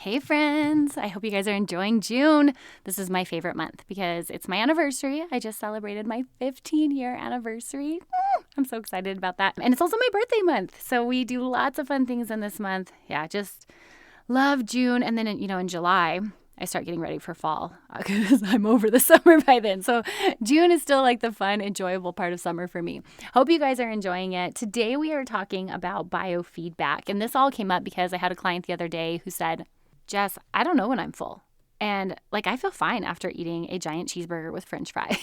Hey friends, I hope you guys are enjoying June. This is my favorite month because it's my anniversary. I just celebrated my 15-year anniversary. I'm so excited about that. And it's also my birthday month. So we do lots of fun things in this month. Yeah, just love June. And then, in July, I start getting ready for fall because I'm over the summer by then. So June is still like the fun, enjoyable part of summer for me. Hope you guys are enjoying it. Today we are talking about biofeedback. And this all came up because I had a client the other day who said, Jess, I don't know when I'm full. And I feel fine after eating a giant cheeseburger with French fries.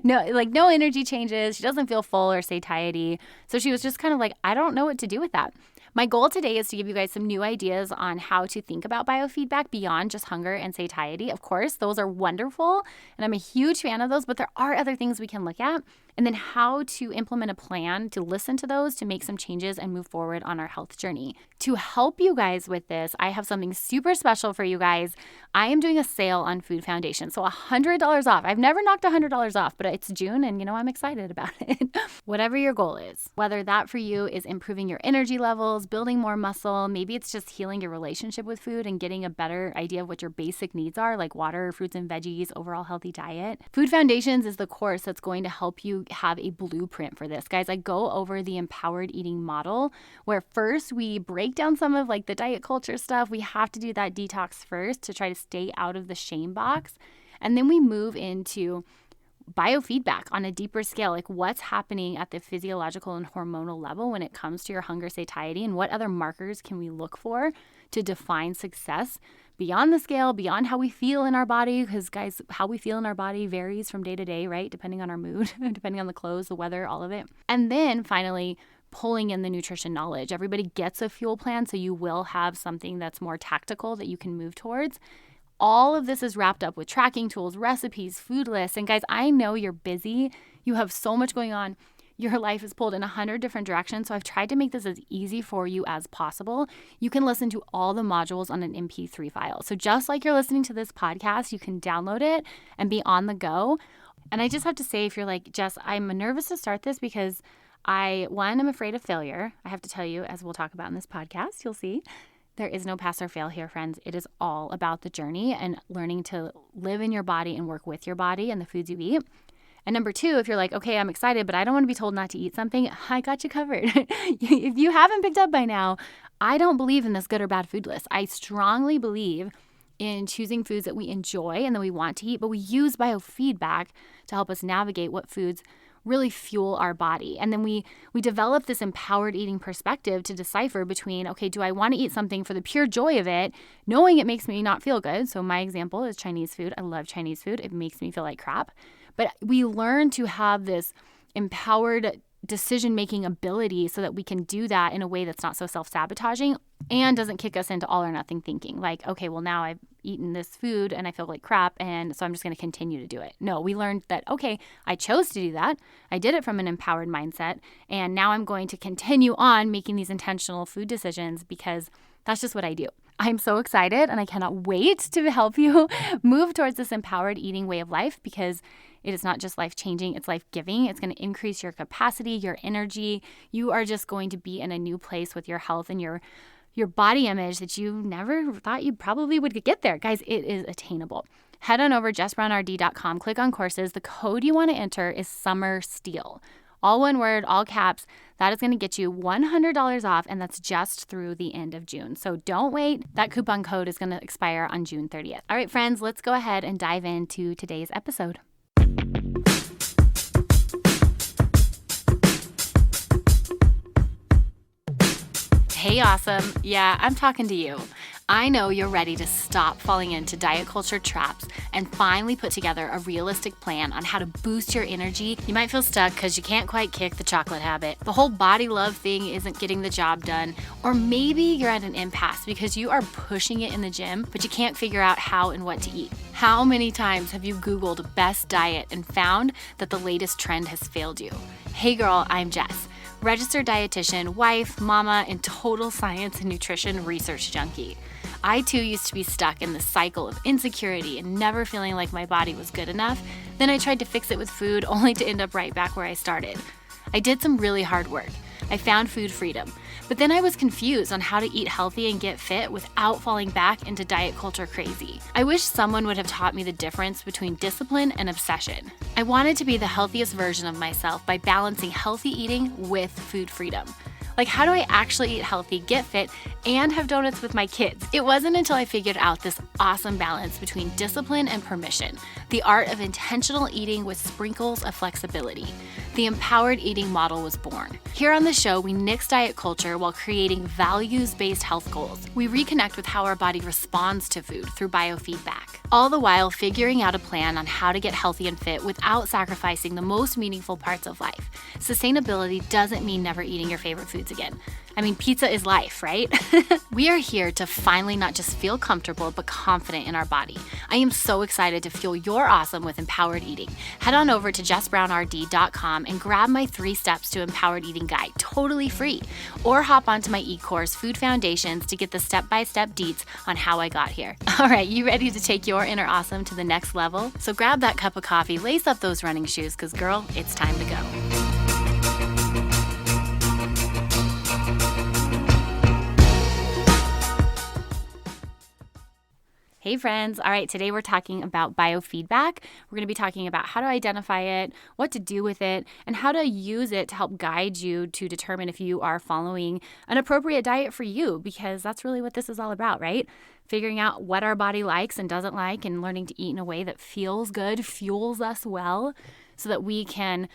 No energy changes. She doesn't feel full or satiety. So she was just kind of like, I don't know what to do with that. My goal today is to give you guys some new ideas on how to think about biofeedback beyond just hunger and satiety. Of course, those are wonderful, and I'm a huge fan of those, but there are other things we can look at. And then how to implement a plan to listen to those, to make some changes and move forward on our health journey. To help you guys with this, I have something super special for you guys. I am doing a sale on Food Foundation, so $100 off. I've never knocked $100 off, but it's June and I'm excited about it. Whatever your goal is, whether that for you is improving your energy levels, building more muscle, maybe it's just healing your relationship with food and getting a better idea of what your basic needs are, like water, fruits and veggies, overall healthy diet. Food Foundations is the course that's going to help you have a blueprint for this. Guys, I go over the empowered eating model where first we break down some of the diet culture stuff. We have to do that detox first to try to stay out of the shame box. And then we move into biofeedback on a deeper scale, like what's happening at the physiological and hormonal level when it comes to your hunger satiety, and what other markers can we look for to define success beyond the scale, beyond how we feel in our body, because guys, how we feel in our body varies from day to day, right? Depending on our mood, depending on the clothes, the weather, all of it. And then finally, pulling in the nutrition knowledge. Everybody gets a fuel plan, so you will have something that's more tactical that you can move towards. All of this is wrapped up with tracking tools, recipes, food lists. And guys, I know you're busy. You have so much going on. Your life is pulled in 100 different directions. So I've tried to make this as easy for you as possible. You can listen to all the modules on an MP3 file. So just like you're listening to this podcast, you can download it and be on the go. And I just have to say, if you're like, Jess, I'm nervous to start this because I'm afraid of failure. I have to tell you, as we'll talk about in this podcast, you'll see. There is no pass or fail here, friends. It is all about the journey and learning to live in your body and work with your body and the foods you eat. And number two, if you're like, okay, I'm excited, but I don't want to be told not to eat something, I got you covered. If you haven't picked up by now, I don't believe in this good or bad food list. I strongly believe in choosing foods that we enjoy and that we want to eat, but we use biofeedback to help us navigate what foods really fuel our body. And then we develop this empowered eating perspective to decipher between, okay, do I want to eat something for the pure joy of it, knowing it makes me not feel good? So my example is Chinese food. I love Chinese food. It makes me feel like crap. But we learn to have this empowered decision-making ability so that we can do that in a way that's not so self-sabotaging and doesn't kick us into all or nothing thinking. Like, okay, well now I've eaten this food and I feel like crap, and so I'm just going to continue to do it. No, we learned that, okay, I chose to do that. I did it from an empowered mindset, and now I'm going to continue on making these intentional food decisions because that's just what I do. I'm so excited and I cannot wait to help you move towards this empowered eating way of life because it is not just life-changing, it's life-giving. It's going to increase your capacity, your energy. You are just going to be in a new place with your health and your body image that you never thought you probably would get there. Guys, it is attainable. Head on over jessbrownrd.com, click on courses. The code you want to enter is SUMMERSTEAL. All one word, all caps. That is going to get you $100 off, and that's just through the end of June. So don't wait. That coupon code is going to expire on June 30th. All right, friends, let's go ahead and dive into today's episode. Hey, awesome. Yeah, I'm talking to you. I know you're ready to stop falling into diet culture traps and finally put together a realistic plan on how to boost your energy. You might feel stuck because you can't quite kick the chocolate habit. The whole body love thing isn't getting the job done. Or maybe you're at an impasse because you are pushing it in the gym, but you can't figure out how and what to eat. How many times have you Googled best diet and found that the latest trend has failed you? Hey girl, I'm Jess. Registered dietitian, wife, mama, and total science and nutrition research junkie. I too used to be stuck in the cycle of insecurity and never feeling like my body was good enough. Then I tried to fix it with food only to end up right back where I started. I did some really hard work. I found food freedom. But then I was confused on how to eat healthy and get fit without falling back into diet culture crazy. I wish someone would have taught me the difference between discipline and obsession. I wanted to be the healthiest version of myself by balancing healthy eating with food freedom. Like, how do I actually eat healthy, get fit, and have donuts with my kids? It wasn't until I figured out this awesome balance between discipline and permission, the art of intentional eating with sprinkles of flexibility. The empowered eating model was born. Here on the show, we nix diet culture while creating values-based health goals. We reconnect with how our body responds to food through biofeedback, all the while figuring out a plan on how to get healthy and fit without sacrificing the most meaningful parts of life. Sustainability doesn't mean never eating your favorite foods again. I mean, pizza is life, right? We are here to finally not just feel comfortable, but confident in our body. I am so excited to fuel your awesome with empowered eating. Head on over to jessbrownrd.com and grab my 3 steps to empowered eating guide, totally free. Or hop onto my e-course, Food Foundations, to get the step-by-step deets on how I got here. All right, you ready to take your inner awesome to the next level? So grab that cup of coffee, lace up those running shoes, because girl, it's time to go. Hey friends. All right, today we're talking about biofeedback. We're going to be talking about how to identify it, what to do with it, and how to use it to help guide you to determine if you are following an appropriate diet for you, because that's really what this is all about, right? Figuring out what our body likes and doesn't like and learning to eat in a way that feels good, fuels us well, so that we can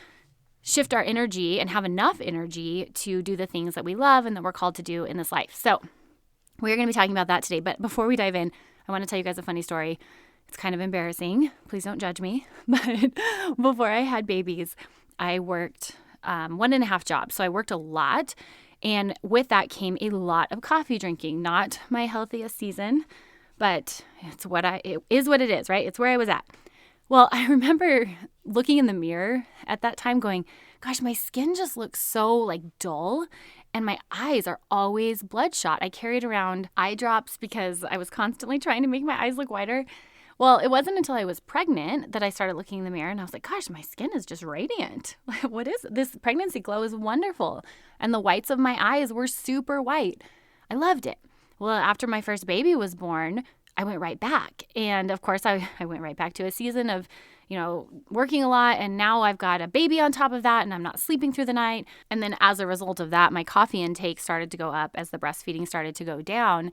shift our energy and have enough energy to do the things that we love and that we're called to do in this life. So we're going to be talking about that today. But before we dive in, I want to tell you guys a funny story. It's kind of embarrassing. Please don't judge me. But before I had babies, I worked 1.5 jobs. So I worked a lot. And with that came a lot of coffee drinking. Not my healthiest season, but it is what it is, right? It's where I was at. Well, I remember looking in the mirror at that time going, gosh, my skin just looks so like dull. And my eyes are always bloodshot. I carried around eye drops because I was constantly trying to make my eyes look whiter. Well, it wasn't until I was pregnant that I started looking in the mirror and I was like, gosh, my skin is just radiant. What is it? This pregnancy glow is wonderful. And the whites of my eyes were super white. I loved it. Well, after my first baby was born, I went right back. And of course, I went right back to a season of working a lot, and now I've got a baby on top of that, and I'm not sleeping through the night. And then as a result of that, my coffee intake started to go up as the breastfeeding started to go down.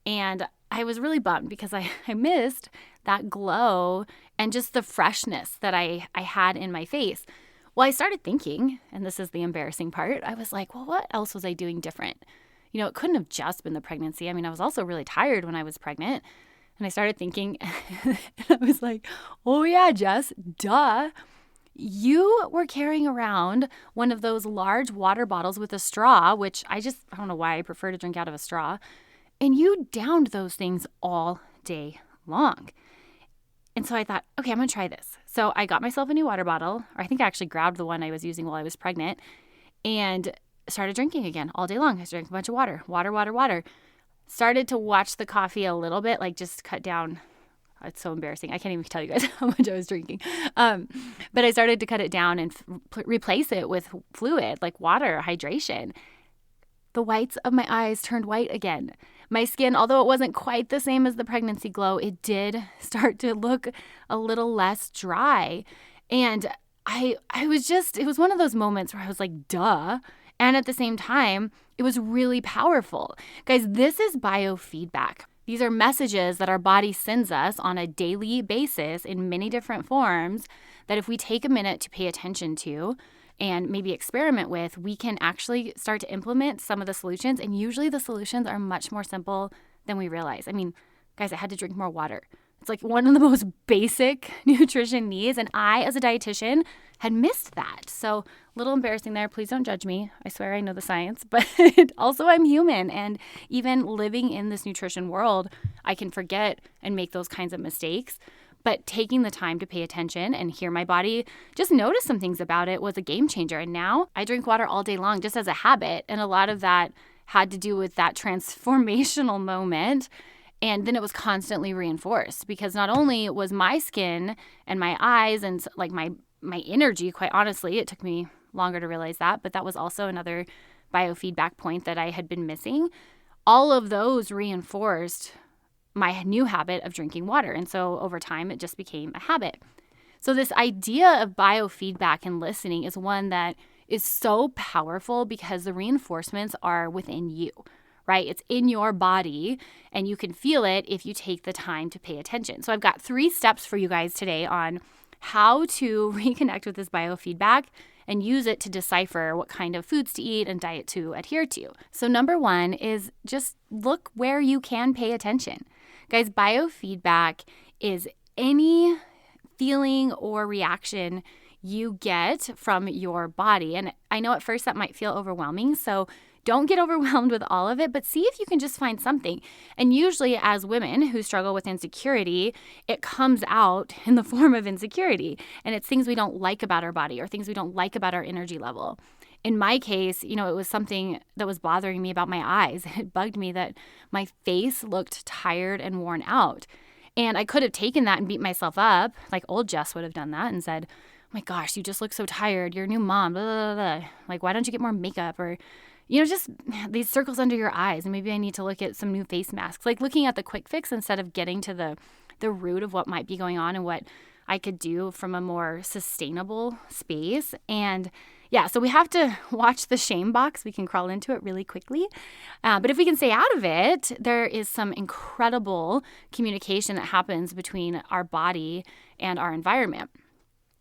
And I was really bummed because I missed that glow and just the freshness that I had in my face. Well, I started thinking, and this is the embarrassing part, I was like, well, what else was I doing different? It couldn't have just been the pregnancy. I mean, I was also really tired when I was pregnant. And I started thinking, and I was like, oh yeah, Jess, duh. You were carrying around one of those large water bottles with a straw, which I don't know why I prefer to drink out of a straw. And you downed those things all day long. And so I thought, okay, I'm going to try this. So I got myself a new water bottle, or I think I actually grabbed the one I was using while I was pregnant, and started drinking again all day long. I drank a bunch of water. Started to watch the coffee a little bit, like just cut down. It's so embarrassing. I can't even tell you guys how much I was drinking. But I started to cut it down and replace it with fluid, like water, hydration. The whites of my eyes turned white again. My skin, although it wasn't quite the same as the pregnancy glow, it did start to look a little less dry. And it was one of those moments where I was like, duh. And at the same time, it was really powerful. Guys, this is biofeedback. These are messages that our body sends us on a daily basis in many different forms that if we take a minute to pay attention to and maybe experiment with, we can actually start to implement some of the solutions. And usually the solutions are much more simple than we realize. I mean, guys, I had to drink more water. It's like one of the most basic nutrition needs. And I, as a dietitian, had missed that. So a little embarrassing there. Please don't judge me. I swear I know the science, but also I'm human. And even living in this nutrition world, I can forget and make those kinds of mistakes. But taking the time to pay attention and hear my body, just notice some things about it was a game changer. And now I drink water all day long just as a habit. And a lot of that had to do with that transformational moment. And then it was constantly reinforced because not only was my skin and my eyes and like my energy, quite honestly, it took me longer to realize that, but that was also another biofeedback point that I had been missing, all of those reinforced my new habit of drinking water. And so over time, it just became a habit. So this idea of biofeedback and listening is one that is so powerful because the reinforcements are within you, right? It's in your body and you can feel it if you take the time to pay attention. So I've got 3 steps for you guys today on how to reconnect with this biofeedback and use it to decipher what kind of foods to eat and diet to adhere to. So number 1 is just look where you can pay attention. Guys, biofeedback is any feeling or reaction you get from your body. And I know at first that might feel overwhelming, so don't get overwhelmed with all of it, but see if you can just find something. And usually as women who struggle with insecurity, it comes out in the form of insecurity. And it's things we don't like about our body or things we don't like about our energy level. In my case, it was something that was bothering me about my eyes. It bugged me that my face looked tired and worn out. And I could have taken that and beat myself up, like old Jess would have done that and said, oh my gosh, you just look so tired. You're a new mom, blah, blah, blah. Like, why don't you get more makeup? Or, just these circles under your eyes. And maybe I need to look at some new face masks. Like looking at the quick fix instead of getting to the root of what might be going on and what I could do from a more sustainable space. And yeah, so we have to watch the shame box. We can crawl into it really quickly. But if we can stay out of it, there is some incredible communication that happens between our body and our environment.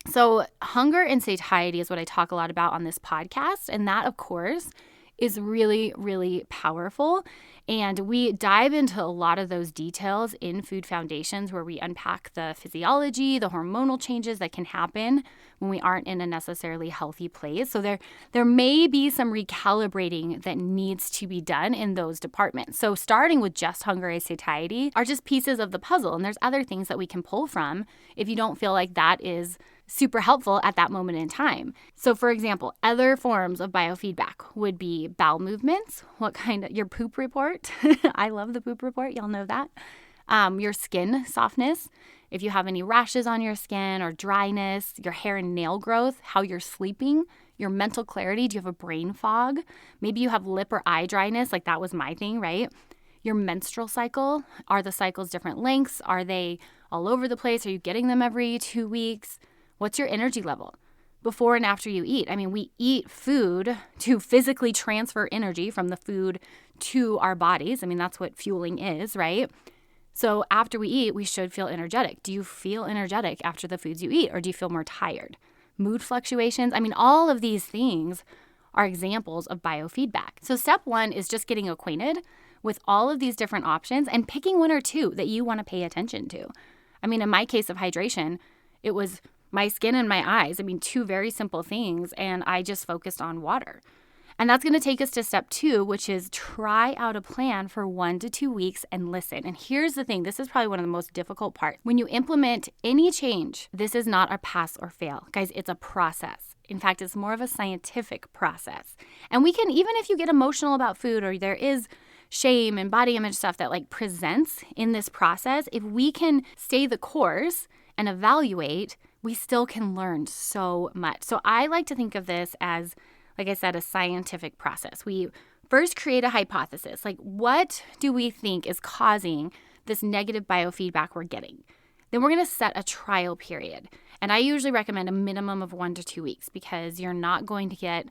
So hunger and satiety is what I talk a lot about on this podcast. And that, of course, is really, really powerful. And we dive into a lot of those details in Food Foundations where we unpack the physiology, the hormonal changes that can happen when we aren't in a necessarily healthy place. So there may be some recalibrating that needs to be done in those departments. So starting with just hunger and satiety are just pieces of the puzzle. And there's other things that we can pull from if you don't feel like that is super helpful at that moment in time. So for example, other forms of biofeedback would be bowel movements, your poop report. I love the poop report. Y'all know that. Your skin softness, if you have any rashes on your skin or dryness, your hair and nail growth, how you're sleeping, your mental clarity. Do you have a brain fog? Maybe you have lip or eye dryness. Like that was my thing, right? Your menstrual cycle. Are the cycles different lengths? Are they all over the place? Are you getting them every 2 weeks? What's your energy level before and after you eat? I mean, we eat food to physically transfer energy from the food to our bodies. I mean, that's what fueling is, right? So after we eat, we should feel energetic. Do you feel energetic after the foods you eat, or do you feel more tired? Mood fluctuations. I mean, all of these things are examples of biofeedback. So step 1 is just getting acquainted with all of these different options and picking 1 or 2 that you want to pay attention to. I mean, in my case of hydration, it was my skin and my eyes. I mean, 2 very simple things. And I just focused on water. And that's going to take us to step 2, which is try out a plan for 1 to 2 weeks and listen. And here's the thing. This is probably one of the most difficult parts. When you implement any change, this is not a pass or fail. Guys, it's a process. In fact, it's more of a scientific process. And we can, even if you get emotional about food or there is shame and body image stuff that presents in this process, if we can stay the course and evaluate, we still can learn so much. So I like to think of this as, like I said, a scientific process. We first create a hypothesis. Like, what do we think is causing this negative biofeedback we're getting? Then we're going to set a trial period. And I usually recommend a minimum of 1 to 2 weeks because you're not going to get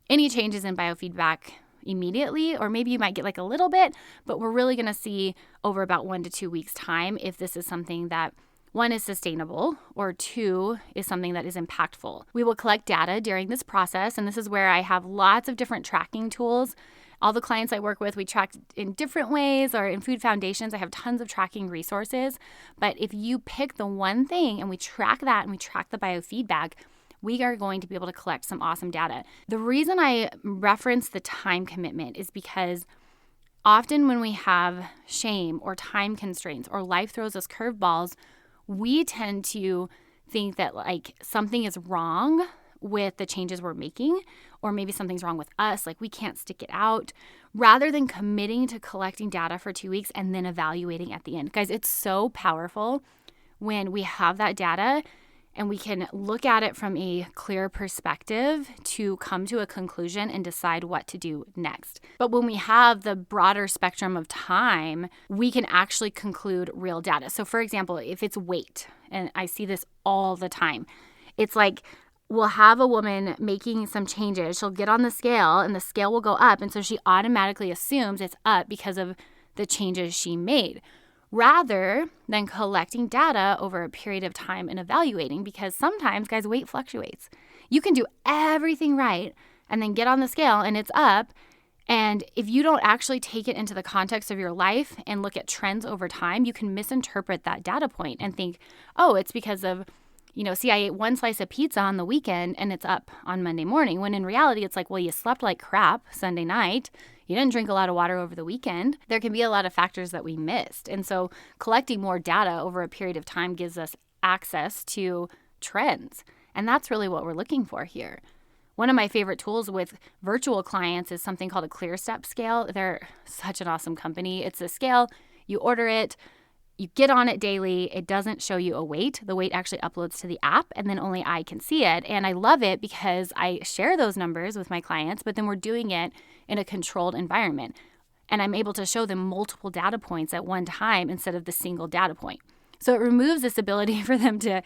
any changes in biofeedback immediately, or maybe you might get a little bit, but we're really going to see over about 1 to 2 weeks time if this is something that 1 is sustainable, or 2 is something that is impactful. We will collect data during this process, and this is where I have lots of different tracking tools. All the clients I work with, we track in different ways, or in Food Foundations, I have tons of tracking resources. But if you pick the one thing and we track that and we track the biofeedback, we are going to be able to collect some awesome data. The reason I reference the time commitment is because often when we have shame or time constraints or life throws us curveballs, we tend to think that something is wrong with the changes we're making, or maybe something's wrong with us, we can't stick it out, rather than committing to collecting data for 2 weeks and then evaluating at the end. Guys, it's so powerful when we have that data and we can look at it from a clear perspective to come to a conclusion and decide what to do next. But when we have the broader spectrum of time, we can actually conclude real data. So for example, if it's weight, and I see this all the time, it's like we'll have a woman making some changes. She'll get on the scale and the scale will go up. And so she automatically assumes it's up because of the changes she made, rather than collecting data over a period of time and evaluating, because sometimes, guys, weight fluctuates. You can do everything right and then get on the scale and it's up. And if you don't actually take it into the context of your life and look at trends over time, you can misinterpret that data point and think, oh, it's because of, see, I ate one slice of pizza on the weekend and it's up on Monday morning. When in reality, it's like, well, you slept like crap Sunday night. You didn't drink a lot of water over the weekend. There can be a lot of factors that we missed. And so collecting more data over a period of time gives us access to trends. And that's really what we're looking for here. One of my favorite tools with virtual clients is something called a ClearStep scale. They're such an awesome company. It's a scale, you order it, you get on it daily. It doesn't show you a weight. The weight actually uploads to the app and then only I can see it. And I love it because I share those numbers with my clients, but then we're doing it in a controlled environment. And I'm able to show them multiple data points at one time instead of the single data point. So it removes this ability for them to,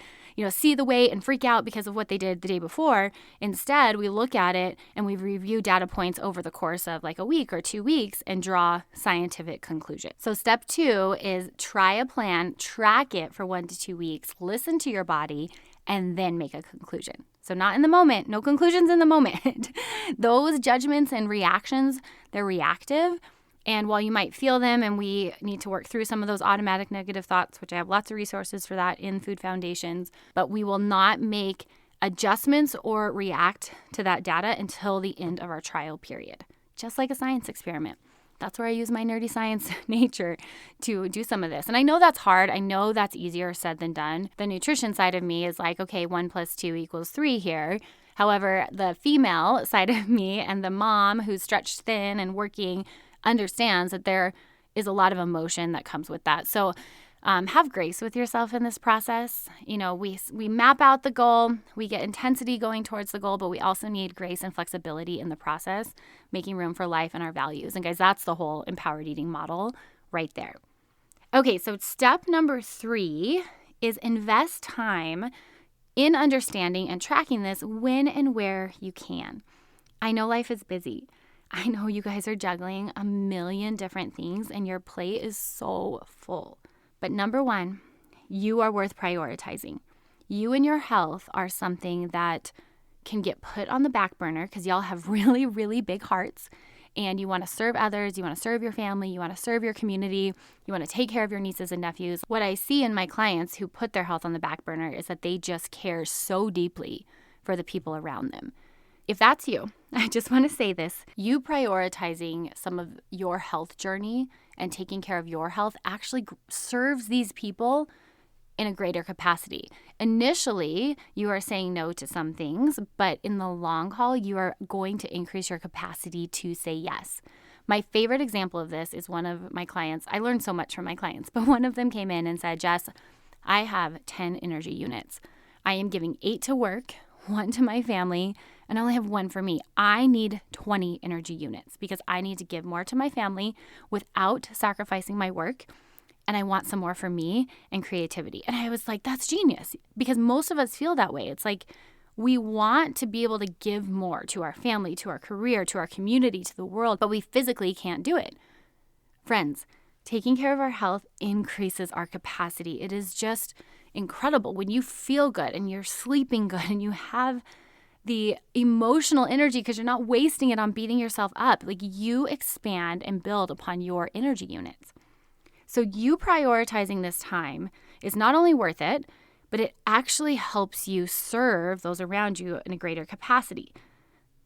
see the weight and freak out because of what they did the day before. Instead, we look at it and we review data points over the course of like a week or 2 weeks and draw scientific conclusions. So step 2 is try a plan, track it for 1 to 2 weeks, listen to your body, and then make a conclusion. So not in the moment, no conclusions in the moment. Those judgments and reactions, they're reactive. And while you might feel them, and we need to work through some of those automatic negative thoughts, which I have lots of resources for that in Food Foundations, but we will not make adjustments or react to that data until the end of our trial period, just like a science experiment. That's where I use my nerdy science nature to do some of this. And I know that's hard. I know that's easier said than done. The nutrition side of me is like, okay, 1 + 2 = 3 here. However, the female side of me and the mom who's stretched thin and working understands that there is a lot of emotion that comes with that. So have grace with yourself in this process. We map out the goal, we get intensity going towards the goal, but we also need grace and flexibility in the process, making room for life and our values. And guys, that's the whole empowered eating model right there. Okay, so step number 3 is invest time in understanding and tracking this when and where you can. I know life is busy. I know you guys are juggling a million different things and your plate is so full. But number 1, you are worth prioritizing. You and your health are something that can get put on the back burner because y'all have really, really big hearts and you want to serve others, you want to serve your family, you want to serve your community, you want to take care of your nieces and nephews. What I see in my clients who put their health on the back burner is that they just care so deeply for the people around them. If that's you, I just want to say this, you prioritizing some of your health journey and taking care of your health actually serves these people in a greater capacity. Initially, you are saying no to some things, but in the long haul, you are going to increase your capacity to say yes. My favorite example of this is one of my clients. I learned so much from my clients, but one of them came in and said, Jess, I have 10 energy units. I am giving 8 to work, 1 to my family, and I only have 1 for me. I need 20 energy units because I need to give more to my family without sacrificing my work. And I want some more for me and creativity. And I was like, that's genius, because most of us feel that way. It's like we want to be able to give more to our family, to our career, to our community, to the world, but we physically can't do it. Friends, taking care of our health increases our capacity. It is just incredible when you feel good and you're sleeping good and you have the emotional energy because you're not wasting it on beating yourself up. Like, you expand and build upon your energy units. So you prioritizing this time is not only worth it, but it actually helps you serve those around you in a greater capacity.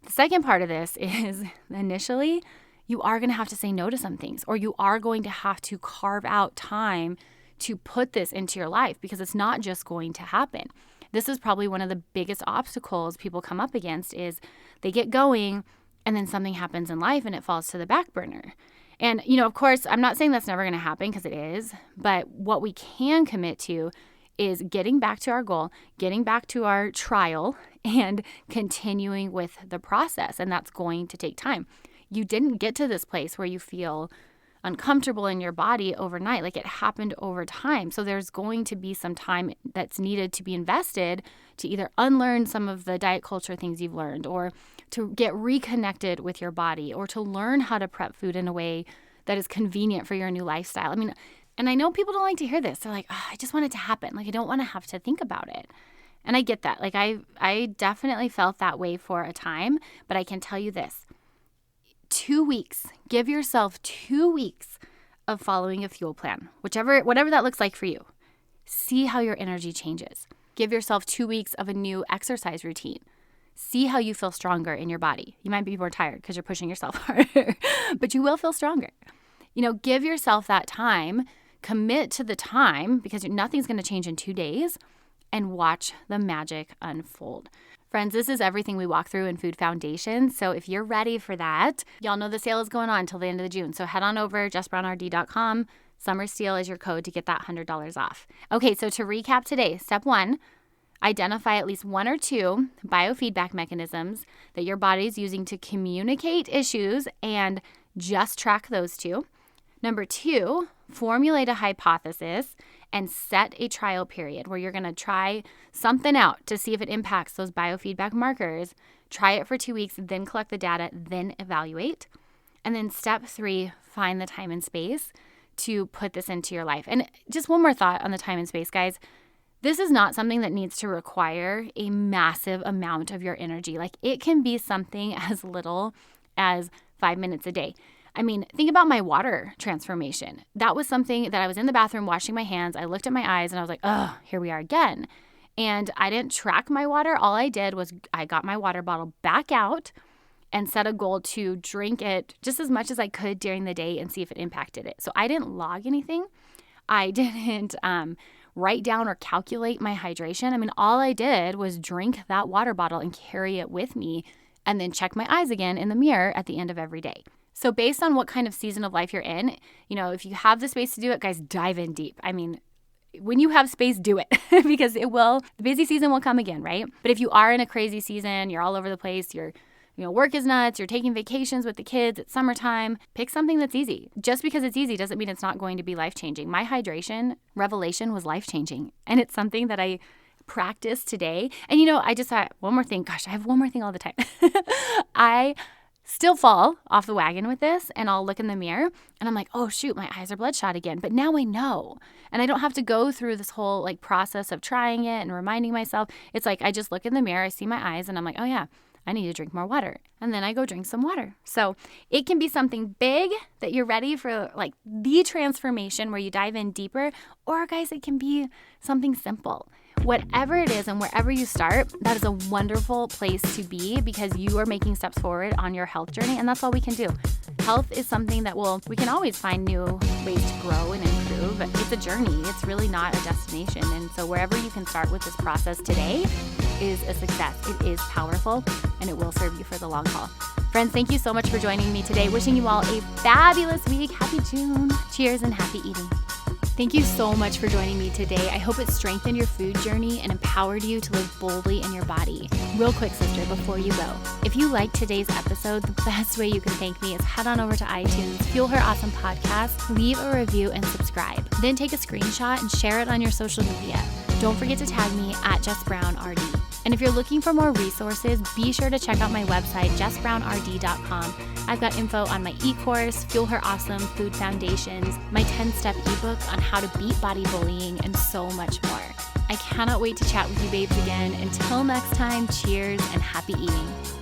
The second part of this is initially you are going to have to say no to some things, or you are going to have to carve out time to put this into your life because it's not just going to happen. This is probably one of the biggest obstacles people come up against is they get going and then something happens in life and it falls to the back burner. And, of course, I'm not saying that's never going to happen because it is, but what we can commit to is getting back to our goal, getting back to our trial, and continuing with the process. And that's going to take time. You didn't get to this place where you feel uncomfortable in your body overnight. Like, it happened over time. So there's going to be some time that's needed to be invested to either unlearn some of the diet culture things you've learned, or to get reconnected with your body, or to learn how to prep food in a way that is convenient for your new lifestyle. I mean, and I know people don't like to hear this. They're like, oh, I just want it to happen. Like, I don't want to have to think about it. And I get that. Like, I definitely felt that way for a time, but I can tell you this. 2 weeks. Give yourself 2 weeks of following a fuel plan, whatever that looks like for you. See how your energy changes. Give yourself 2 weeks of a new exercise routine. See how you feel stronger in your body. You might be more tired because you're pushing yourself harder, but you will feel stronger. Give yourself that time, commit to the time, because nothing's going to change in 2 days, and watch the magic unfold. Friends, this is everything we walk through in Food Foundation. So if you're ready for that, y'all know the sale is going on until the end of June. So head on over, jessbrownrd.com. Summer Steal is your code to get that $100 off. Okay, so to recap today, step 1, identify at least 1 or 2 biofeedback mechanisms that your body's using to communicate issues, and just track those 2. Number 2, formulate a hypothesis and set a trial period where you're going to try something out to see if it impacts those biofeedback markers. Try it for 2 weeks, then collect the data, then evaluate. And then step 3, find the time and space to put this into your life. And just one more thought on the time and space, guys. This is not something that needs to require a massive amount of your energy. Like, it can be something as little as 5 minutes a day. I mean, think about my water transformation. That was something that I was in the bathroom washing my hands. I looked at my eyes and I was like, oh, here we are again. And I didn't track my water. All I did was I got my water bottle back out and set a goal to drink it just as much as I could during the day and see if it impacted it. So I didn't log anything. I didn't write down or calculate my hydration. I mean, all I did was drink that water bottle and carry it with me, and then check my eyes again in the mirror at the end of every day. So based on what kind of season of life you're in, if you have the space to do it, guys, dive in deep. I mean, when you have space, do it because the busy season will come again, right? But if you are in a crazy season, you're all over the place, work is nuts, you're taking vacations with the kids, it's summertime, pick something that's easy. Just because it's easy doesn't mean it's not going to be life-changing. My hydration revelation was life-changing, and it's something that I practice today. And I just thought, one more thing. Gosh, I have one more thing all the time. I still fall off the wagon with this, and I'll look in the mirror and I'm like, oh shoot, my eyes are bloodshot again. But now I know, and I don't have to go through this whole process of trying it and reminding myself. It's like, I just look in the mirror, I see my eyes, and I'm like, oh yeah, I need to drink more water. And then I go drink some water. So it can be something big that you're ready for, the transformation where you dive in deeper, or guys, it can be something simple. Whatever it is and wherever you start, that is a wonderful place to be, because you are making steps forward on your health journey, and that's all we can do. Health is something that we can always find new ways to grow and improve. It's a journey. It's really not a destination. And so wherever you can start with this process today is a success. It is powerful, and it will serve you for the long haul. Friends, thank you so much for joining me today. Wishing you all a fabulous week. Happy June. Cheers and happy eating. Thank you so much for joining me today. I hope it strengthened your food journey and empowered you to live boldly in your body. Real quick, sister, before you go, if you liked today's episode, the best way you can thank me is head on over to iTunes, Fuel Her Awesome Podcast, leave a review and subscribe. Then take a screenshot and share it on your social media. Don't forget to tag me at JessBrownRD. And if you're looking for more resources, be sure to check out my website, jessbrownrd.com. I've got info on my e-course, Fuel Her Awesome, Food Foundations, my 10-step ebook on how to beat body bullying, and so much more. I cannot wait to chat with you babes again. Until next time, cheers and happy eating.